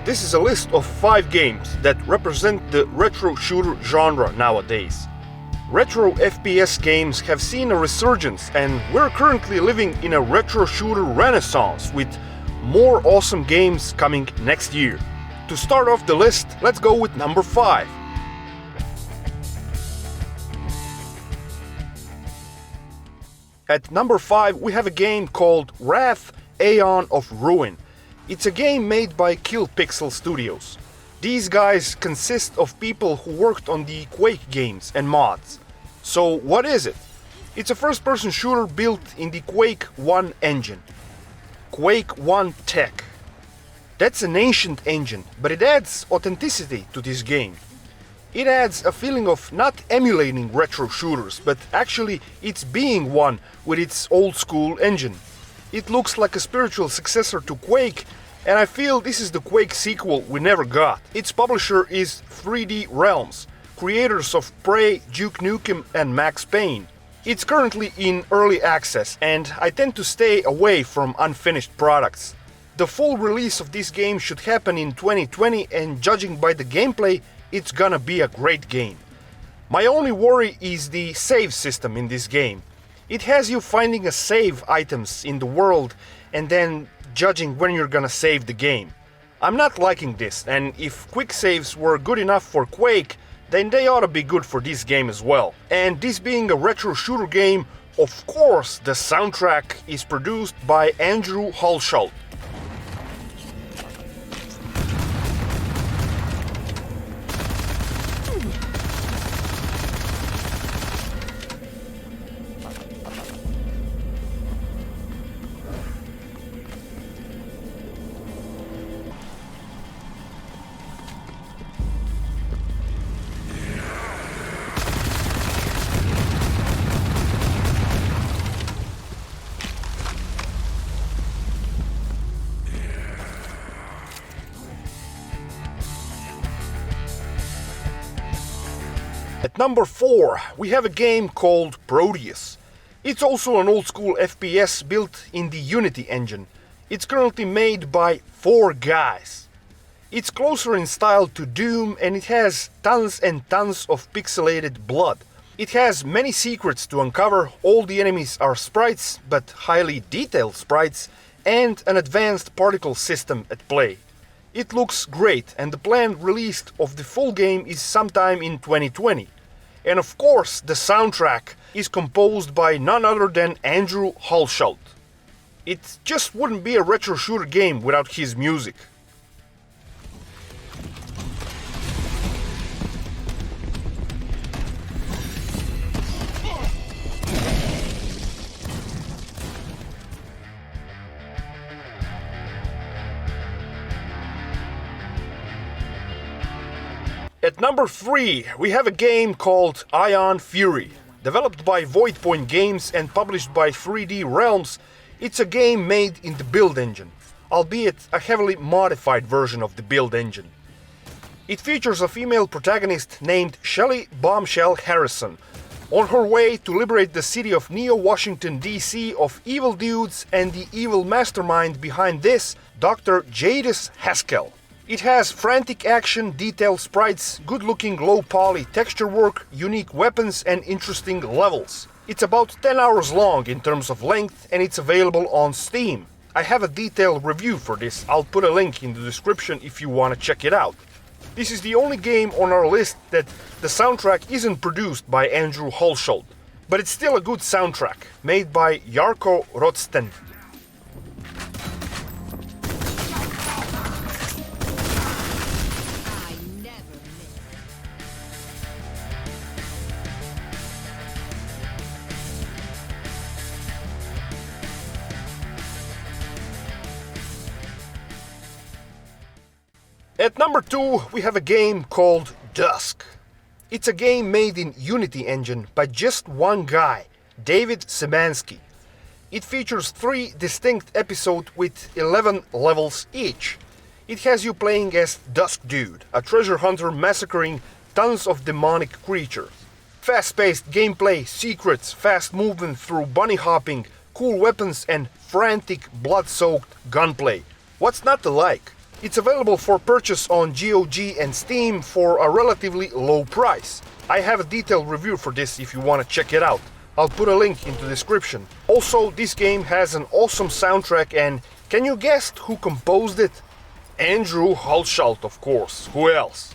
This is a list of 5 games that represent the retro shooter genre nowadays. Retro FPS games have seen a resurgence, and we're currently living in a retro shooter renaissance with more awesome games coming next year. To start off the list, let's go with number 5. At number 5 we have a game called Wrath, Aeon of Ruin. It's a game made by Kill Pixel Studios. These guys consist of people who worked on the Quake games and mods. So what is it? It's a first-person shooter built in the Quake 1 engine. Quake 1 Tech. That's an ancient engine, but it adds authenticity to this game. It adds a feeling of not emulating retro shooters, but actually it's being one with its old school engine. It looks like a spiritual successor to Quake, and I feel this is the Quake sequel we never got. Its publisher is 3D Realms, creators of Prey, Duke Nukem and Max Payne. It's currently in early access, and I tend to stay away from unfinished products. The full release of this game should happen in 2020, and judging by the gameplay, it's gonna be a great game. My only worry is the save system in this game. It has you finding a save items in the world and then judging when you're gonna save the game. I'm not liking this, and if quick saves were good enough for Quake, then they ought to be good for this game as well. And this being a retro shooter game, of course the soundtrack is produced by Andrew Hulshult. At number 4 we have a game called Proteus. It's also an old school FPS built in the Unity engine. It's currently made by 4 guys. It's closer in style to Doom, and it has tons and tons of pixelated blood. It has many secrets to uncover. All the enemies are sprites, but highly detailed sprites, and an advanced particle system at play. It looks great, and the planned release of the full game is sometime in 2020. And of course, the soundtrack is composed by none other than Andrew Hulshult. It just wouldn't be a retro shooter game without his music. At number 3 we have a game called Ion Fury. Developed by Voidpoint Games and published by 3D Realms, it's a game made in the build engine, albeit a heavily modified version of the build engine. It features a female protagonist named Shelley Bombshell Harrison, on her way to liberate the city of Neo-Washington DC of evil dudes and the evil mastermind behind this, Dr. Jadis Haskell. It has frantic action, detailed sprites, good-looking low-poly texture work, unique weapons and interesting levels. It's about 10 hours long in terms of length, and it's available on Steam. I have a detailed review for this. I'll put a link in the description if you want to check it out. This is the only game on our list that the soundtrack isn't produced by Andrew Hulshult, but it's still a good soundtrack, made by Jarkko Rotsten. At number 2 we have a game called Dusk. It's a game made in Unity engine by just one guy, David Szymanski. It features 3 distinct episodes with 11 levels each. It has you playing as Dusk Dude, a treasure hunter massacring tons of demonic creatures. Fast-paced gameplay, secrets, fast movement through bunny hopping, cool weapons and frantic blood-soaked gunplay. What's not to like? It's available for purchase on GOG and Steam for a relatively low price. I have a detailed review for this if you want to check it out. I'll put a link in the description. Also, this game has an awesome soundtrack, and can you guess who composed it? Andrew Hulshalt, of course. Who else?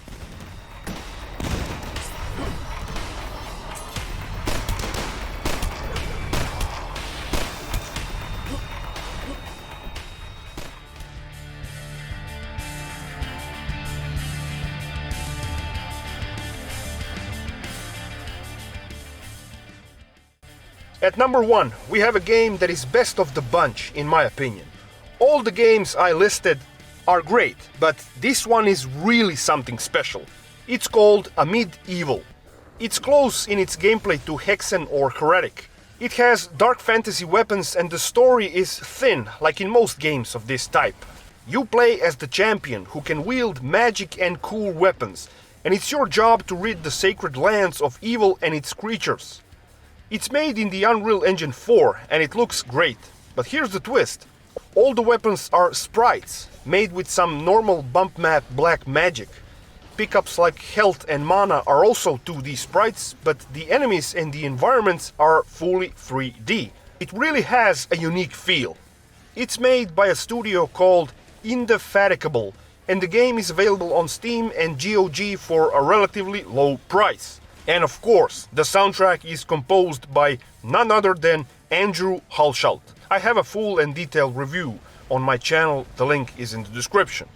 At number 1, we have a game that is best of the bunch, in my opinion. All the games I listed are great, but this one is really something special. It's called Amid-Evil. It's close in its gameplay to Hexen or Heretic. It has dark fantasy weapons and the story is thin, like in most games of this type. You play as the champion who can wield magic and cool weapons, and it's your job to rid the sacred lands of evil and its creatures. It's made in the Unreal Engine 4 and it looks great, but here's the twist. All the weapons are sprites, made with some normal bump map black magic. Pickups like health and mana are also 2D sprites, but the enemies and the environments are fully 3D. It really has a unique feel. It's made by a studio called Indefatigable, and the game is available on Steam and GOG for a relatively low price. And of course, the soundtrack is composed by none other than Andrew Hulshalt. I have a full and detailed review on my channel, the link is in the description.